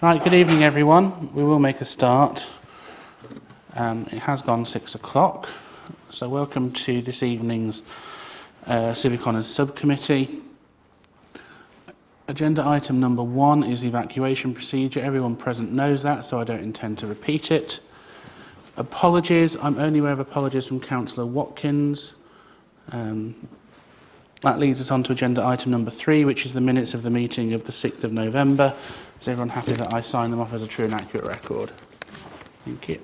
Right, good evening everyone. We will make a start. It has gone 6 o'clock, so welcome to this evening's Civic Honours Subcommittee. Agenda item number 1 is the evacuation procedure. Everyone present knows that, so I don't intend to repeat it. Apologies, I'm only aware of apologies from Councillor Watkins. That leads us on to agenda item number 3, which is the minutes of the meeting of the 6th of November. Is everyone happy that I sign them off as a true and accurate record? Thank you.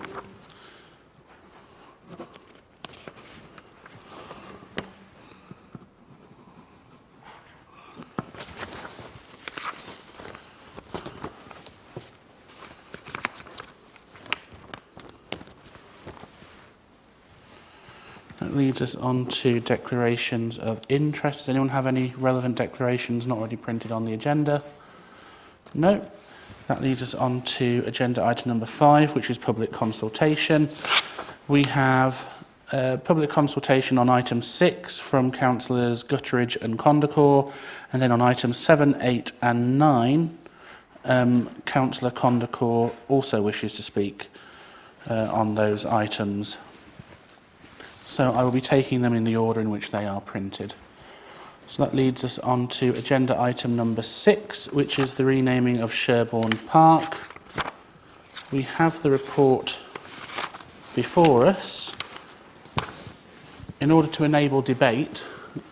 That leads us on to declarations of interest. Does anyone have any relevant declarations not already printed on the agenda? No. That leads us on to agenda item number 5, which is public consultation. We have public consultation on item 6 from Councillors Gutteridge and Condacor, and then on items 7, 8 and 9, Councillor Condacor also wishes to speak on those items. So I will be taking them in the order in which they are printed. So that leads us on to agenda item number 6, which is the renaming of Sherborne Park. We have the report before us. In order to enable debate,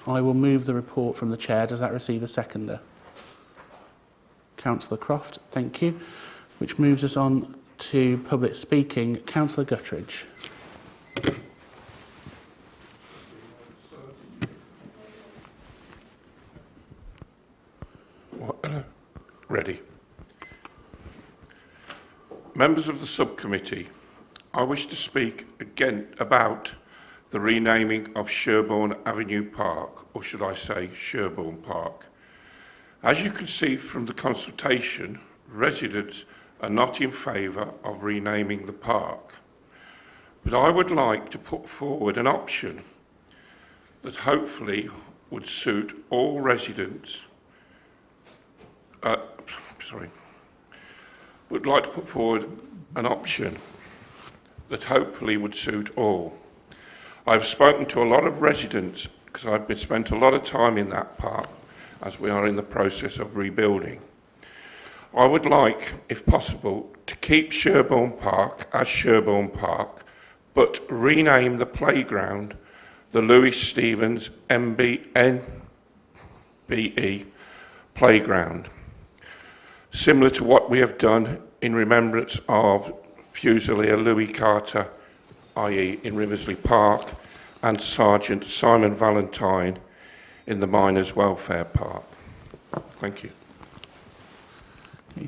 I will move the report from the chair. Does that receive a seconder? Councillor Croft, thank you. Which moves us on to public speaking. Councillor Gutteridge. Ready. Members of the subcommittee, I wish to speak again about the renaming of Sherborne Avenue Park, or should I say Sherborne Park. As you can see from the consultation, residents are not in favour of renaming the park. But I would like to put forward an option that hopefully would suit all residents. Would like to put forward an option that hopefully would suit all. I've spoken to a lot of residents because I've spent a lot of time in that park as we are in the process of rebuilding. I would like, if possible, to keep Sherborne Park as Sherborne Park, but rename the playground the Louis Stevens NBE Playground, similar to what we have done in remembrance of Fusilier Louis Carter, i.e. in Riversley Park, and Sergeant Simon Valentine in the Miners' Welfare Park. Thank you.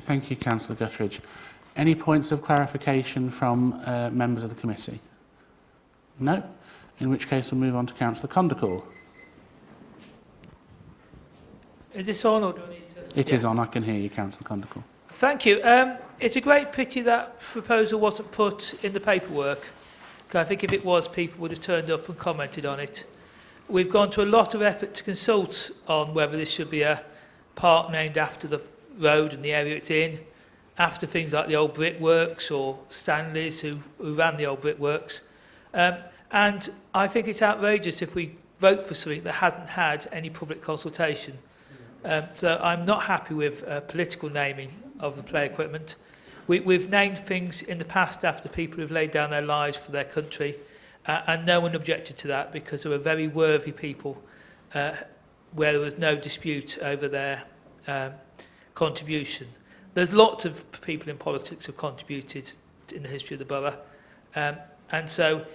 Thank you, Councillor Gutteridge. Any points of clarification from members of the committee? No? In which case we'll move on to Councillor Condacor. Is this on or do I need to? It is on, I can hear you, Councillor Condacor. Thank you. It's a great pity that proposal wasn't put in the paperwork. I think if it was, people would have turned up and commented on it. We've gone to a lot of effort to consult on whether this should be a park named after the road and the area it's in, after things like the old brickworks or Stanley's who ran the old brickworks. And I think it's outrageous if we vote for something that hasn't had any public consultation. So I'm not happy with political naming of the play equipment. We've named things in the past after people who've laid down their lives for their country, and no one objected to that because they were very worthy people where there was no dispute over their contribution. There's lots of people in politics who have contributed in the history of the borough, and so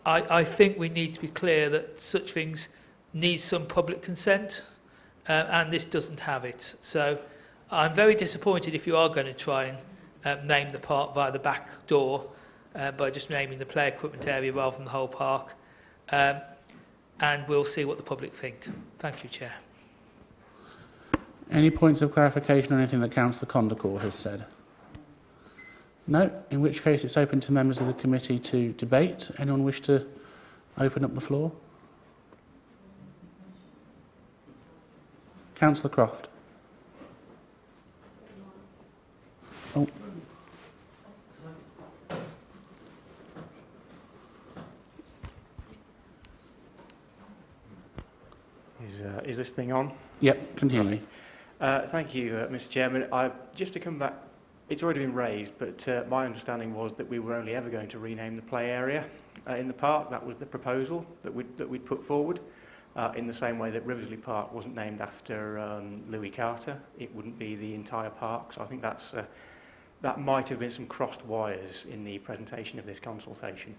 I think we need to be clear that such things need some public consent, and this doesn't have it. So I'm very disappointed if you are going to try and name the park via the back door by just naming the play equipment area rather than the whole park. And we'll see what the public think. Thank you, Chair. Any points of clarification on anything that Councillor Condacor has said? No, in which case it's open to members of the committee to debate. Anyone wish to open up the floor? Councillor Croft. Oh, Is this thing on? yep, can hear you. Thank you, Mr. Chairman. Just to come back, it's already been raised, but my understanding was that we were only ever going to rename the play area in the park. That was the proposal that we'd put forward. In the same way that Riversley Park wasn't named after Louis Carter, it wouldn't be the entire park. So I think that might have been some crossed wires in the presentation of this consultation.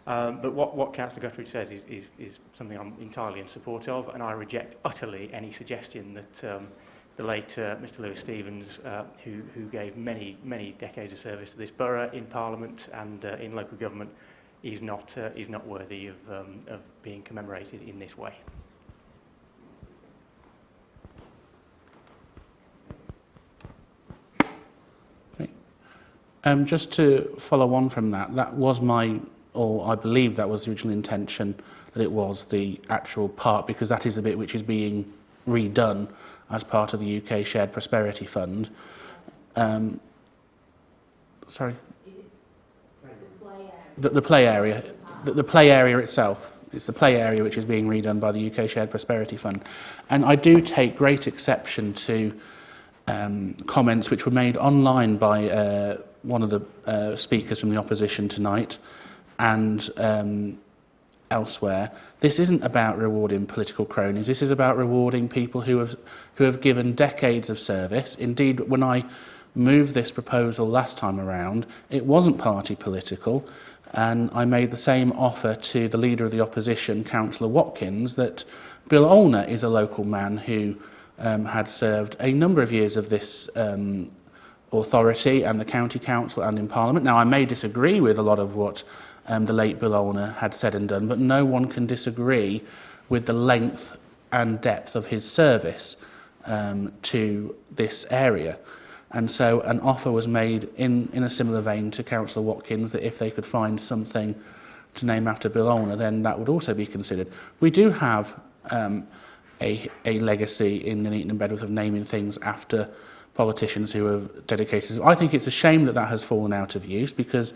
But what Councillor Guthrie says is something I'm entirely in support of, and I reject utterly any suggestion that the late Mr. Lewis Stevens, who gave many decades of service to this borough in Parliament and in local government, is not worthy of being commemorated in this way. Just to follow on from that, that was I believe that was the original intention, that it was the actual park, because that is the bit which is being redone as part of the UK Shared Prosperity Fund. Sorry? The play area. The play area itself. It's the play area which is being redone by the UK Shared Prosperity Fund. And I do take great exception to comments which were made online by one of the speakers from the opposition tonight and elsewhere. This isn't about rewarding political cronies. This is about rewarding people who have given decades of service. Indeed, when I moved this proposal last time around, it wasn't party political, and I made the same offer to the leader of the opposition, Councillor Watkins, that Bill Olner is a local man who had served a number of years of this authority and the county council and in Parliament. Now, I may disagree with a lot of what the late Bill Olner had said and done, but no one can disagree with the length and depth of his service to this area. And so an offer was made in a similar vein to Councillor Watkins, that if they could find something to name after Bill Olner, then that would also be considered. We do have a legacy in Nuneaton and Bedworth of naming things after politicians who have dedicated. I think it's a shame that has fallen out of use, because,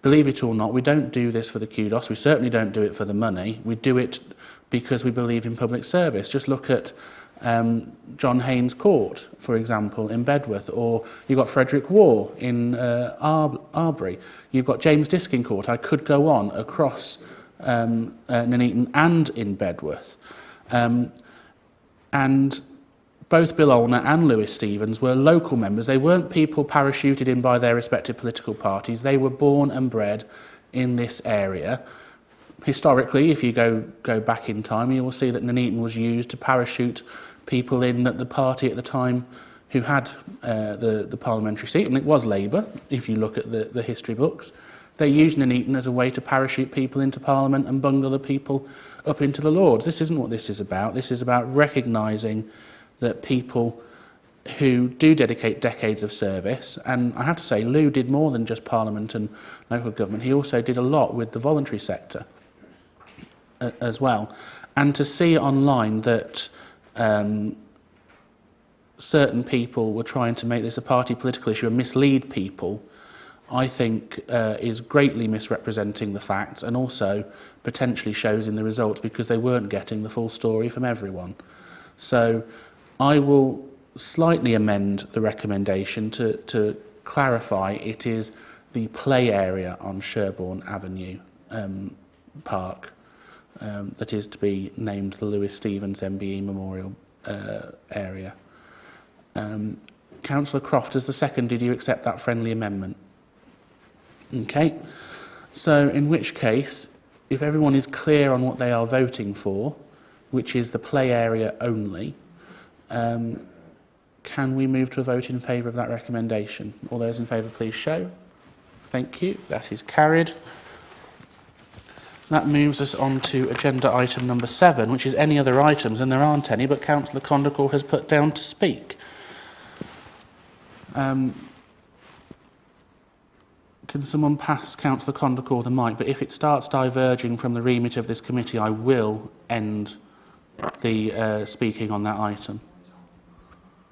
believe it or not, we don't do this for the kudos. We certainly don't do it for the money. We do it because we believe in public service. Just look at John Haynes Court, for example, in Bedworth, or you've got Frederick War in Arbury. You've got James Diskin Court. I could go on across Nuneaton and in Bedworth. And both Bill Olner and Lewis Stevens were local members. They weren't people parachuted in by their respective political parties. They were born and bred in this area. Historically, if you go back in time, you will see that Nuneaton was used to parachute people in at the party at the time who had the parliamentary seat, and it was Labour, if you look at the history books. They used Nuneaton as a way to parachute people into Parliament and bung other people up into the Lords. This isn't what this is about. This is about recognising that people who do dedicate decades of service, and I have to say, Lou did more than just Parliament and local government. He also did a lot with the voluntary sector as well. And to see online that certain people were trying to make this a party political issue and mislead people, I think is greatly misrepresenting the facts, and also potentially shows in the results, because they weren't getting the full story from everyone. So I will slightly amend the recommendation to clarify it is the play area on Sherborne Avenue Park that is to be named the Lewis Stevens MBE Memorial area. Councillor Croft, as the second, did you accept that friendly amendment? Okay, so in which case, if everyone is clear on what they are voting for, which is the play area only, can we move to a vote in favour of that recommendation? All those in favour, please show. Thank you. That is carried. That moves us on to agenda item number 7, which is any other items, and there aren't any, but Councillor Condacor has put down to speak. Can someone pass Councillor Condacor the mic? But if it starts diverging from the remit of this committee, I will end the speaking on that item.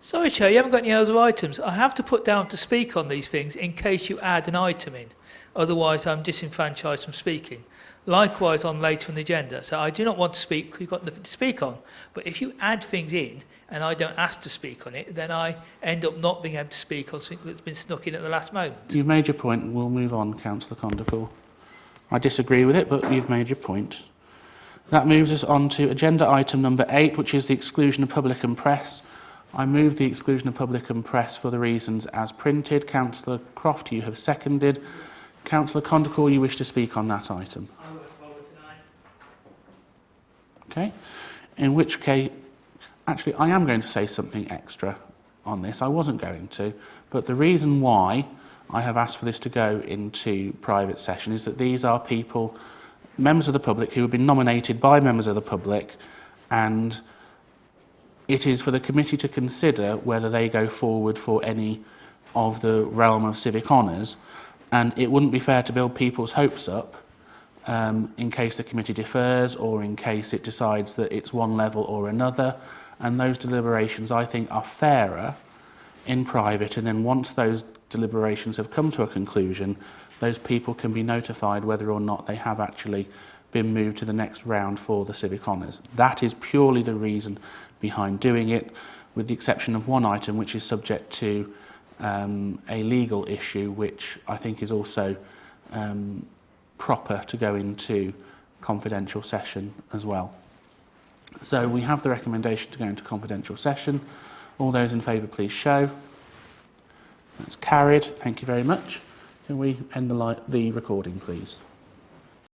Sorry, Chair, you haven't got any other items. I have to put down to speak on these things in case you add an item in. Otherwise, I'm disenfranchised from speaking. Likewise, on later in the agenda. So I do not want to speak because you've got nothing to speak on. But if you add things in and I don't ask to speak on it, then I end up not being able to speak on something that's been snuck in at the last moment. You've made your point, and we'll move on, Councillor Condacall. I disagree with it, but you've made your point. That moves us on to agenda item number 8, which is the exclusion of public and press. I move the exclusion of public and press for the reasons as printed. Councillor Croft, you have seconded. Councillor Condacall, you wish to speak on that item? I won't follow tonight. Okay. In which case, actually, I am going to say something extra on this. I wasn't going to, but the reason why I have asked for this to go into private session is that these are people, members of the public, who have been nominated by members of the public, and it is for the committee to consider whether they go forward for any of the realm of civic honours, and it wouldn't be fair to build people's hopes up in case the committee defers or in case it decides that it's one level or another, and those deliberations, I think, are fairer in private, and then once those deliberations have come to a conclusion, those people can be notified whether or not they have actually been moved to the next round for the civic honours. That is purely the reason behind doing it, with the exception of one item which is subject to a legal issue, which I think is also proper to go into confidential session as well. So we have the recommendation to go into confidential session. All those in favour, please show. That's carried. Thank you very much. Can we end the recording, please?